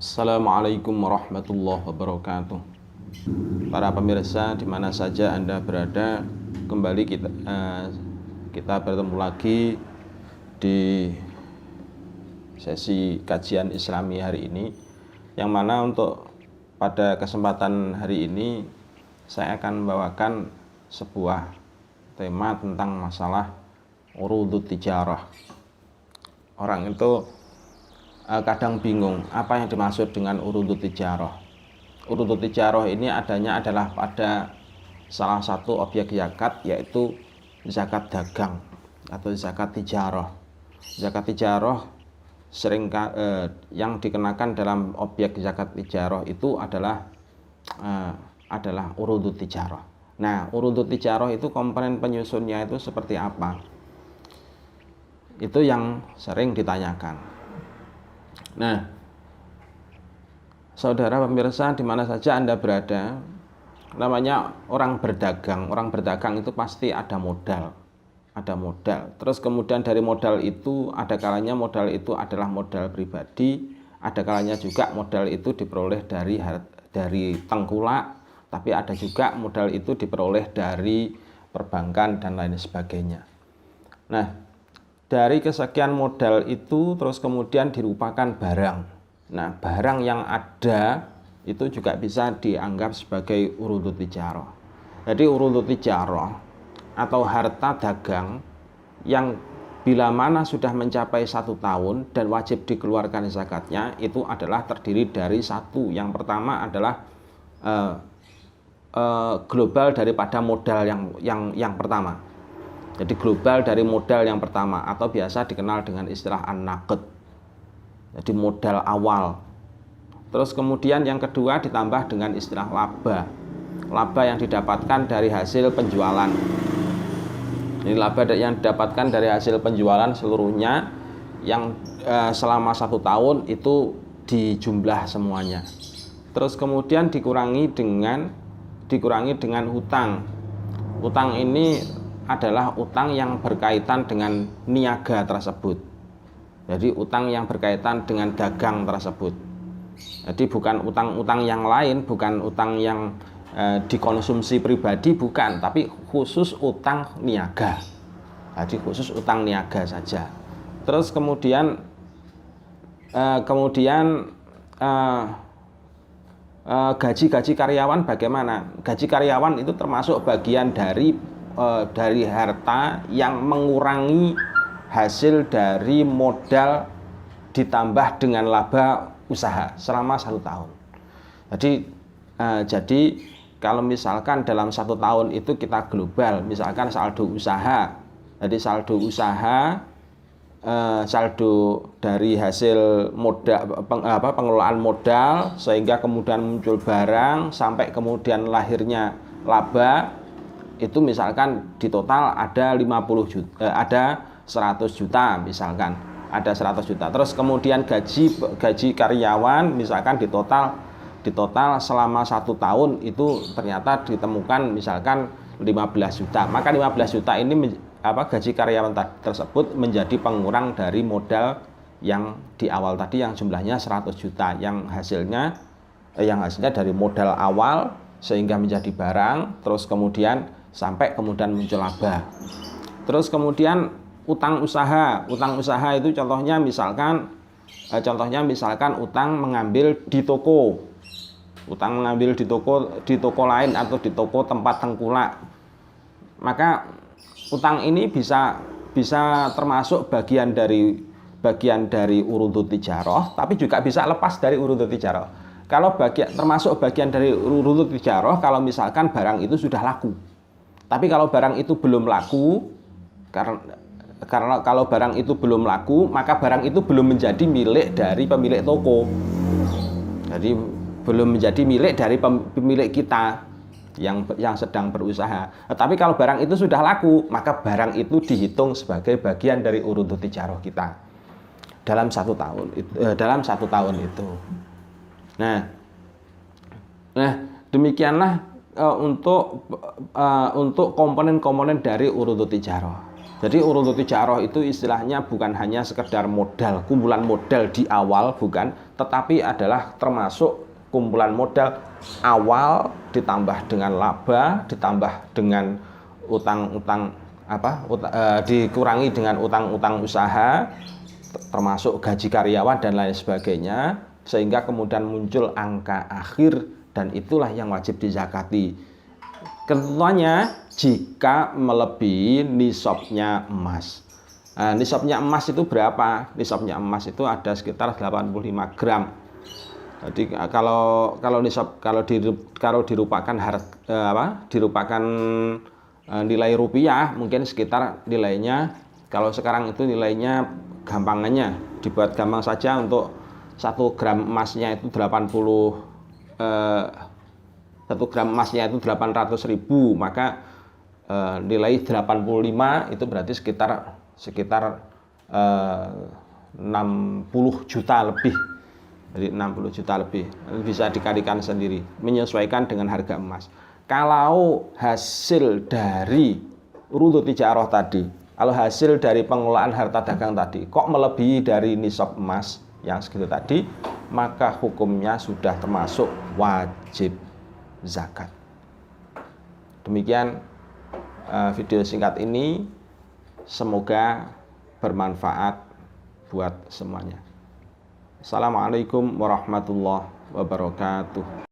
Assalamualaikum warahmatullahi wabarakatuh. Para pemirsa di mana saja Anda berada, kembali kita bertemu lagi di sesi kajian Islami hari ini, yang mana untuk pada kesempatan hari ini saya akan membawakan sebuah tema tentang masalah urudut tijarah. Orang itu kadang bingung apa yang dimaksud dengan urudut tijarah. Urudut tijarah ini adanya adalah pada salah satu objek zakat, yaitu zakat dagang atau zakat tijarah. Zakat tijarah yang dikenakan dalam objek zakat tijarah itu adalah urudut tijarah. Nah, urudut tijarah itu komponen penyusunnya itu seperti apa? Itu yang sering ditanyakan. Nah, saudara pemirsa di mana saja Anda berada, namanya orang berdagang. Orang berdagang itu pasti ada modal. Terus kemudian dari modal itu ada kalanya modal itu adalah modal pribadi, ada kalanya juga modal itu diperoleh dari tengkulak, tapi ada juga modal itu diperoleh dari perbankan dan lain sebagainya. Nah, dari kesekian modal itu terus kemudian dirupakan barang. Nah, barang yang ada itu juga bisa dianggap sebagai urudut tijarah. Jadi urudut tijarah atau harta dagang yang bila mana sudah mencapai 1 tahun dan wajib dikeluarkan zakatnya, itu adalah terdiri dari satu. Yang pertama adalah global daripada modal yang pertama. Jadi global dari modal yang pertama, atau biasa dikenal dengan istilah an-naqd. Jadi modal awal. Terus kemudian yang kedua ditambah dengan istilah laba. Laba yang didapatkan dari hasil penjualan. Ini laba yang didapatkan dari hasil penjualan seluruhnya yang selama 1 tahun itu dijumlah semuanya. Terus kemudian dikurangi dengan hutang. Hutang ini adalah utang yang berkaitan dengan niaga tersebut. Jadi utang yang berkaitan dengan dagang tersebut. Jadi bukan utang-utang yang lain, bukan utang yang dikonsumsi pribadi, bukan, tapi khusus utang niaga. Jadi khusus utang niaga saja. Terus kemudian gaji karyawan bagaimana? Gaji karyawan itu termasuk bagian dari harta yang mengurangi hasil dari modal ditambah dengan laba usaha selama 1 tahun. Jadi kalau misalkan dalam 1 tahun itu kita global, misalkan saldo usaha. Jadi saldo usaha, saldo dari hasil modal, pengelolaan modal sehingga kemudian muncul barang sampai kemudian lahirnya laba. Itu misalkan di total ada 50 juta, ada 100 juta misalkan, ada 100 juta. Terus kemudian gaji karyawan misalkan di total selama 1 tahun itu ternyata ditemukan misalkan 15 juta. Maka 15 juta ini gaji karyawan tersebut menjadi pengurang dari modal yang di awal tadi yang jumlahnya 100 juta yang hasilnya dari modal awal sehingga menjadi barang, terus kemudian sampai kemudian muncul laba. Terus kemudian utang usaha itu contohnya misalkan utang mengambil di toko. Utang mengambil di toko lain atau di toko tempat tengkulak. Maka utang ini bisa termasuk bagian dari urudut tijarah, tapi juga bisa lepas dari urudut tijarah. Kalau termasuk bagian dari urudut tijarah kalau misalkan barang itu sudah laku. Tapi kalau barang itu belum laku, karena kalau barang itu belum laku, maka barang itu belum menjadi milik dari pemilik toko. Jadi belum menjadi milik dari pemilik kita yang sedang berusaha. Tapi kalau barang itu sudah laku, maka barang itu dihitung sebagai bagian dari urudut tijarah kita dalam 1 tahun itu. Nah, demikianlah untuk komponen-komponen dari urudut tijarah. Jadi urudut tijarah itu istilahnya bukan hanya sekedar modal, kumpulan modal di awal, bukan, tetapi adalah termasuk kumpulan modal awal ditambah dengan laba, ditambah dengan utang-utang dikurangi dengan utang-utang usaha, termasuk gaji karyawan dan lain sebagainya, sehingga kemudian muncul angka akhir, dan itulah yang wajib dizakati. Ketentuannya jika melebihi nisabnya emas. Nah, nisabnya emas itu berapa? Nisabnya emas itu ada sekitar 85 gram. Jadi kalau dirupakan nilai rupiah, mungkin sekitar nilainya, kalau sekarang itu nilainya gampangannya dibuat gampang saja, untuk 1 gram emasnya itu 1 gram emasnya itu 800.000, maka nilai 85 itu berarti sekitar 60 juta lebih. Jadi 60 juta lebih, bisa dikalikan sendiri, menyesuaikan dengan harga emas. Kalau hasil dari urudut tijarah tadi, kalau hasil dari pengelolaan harta dagang tadi kok melebihi dari nisab emas yang segitu tadi, maka hukumnya sudah termasuk wajib zakat. Demikian video singkat ini, semoga bermanfaat buat semuanya. Assalamualaikum warahmatullahi wabarakatuh.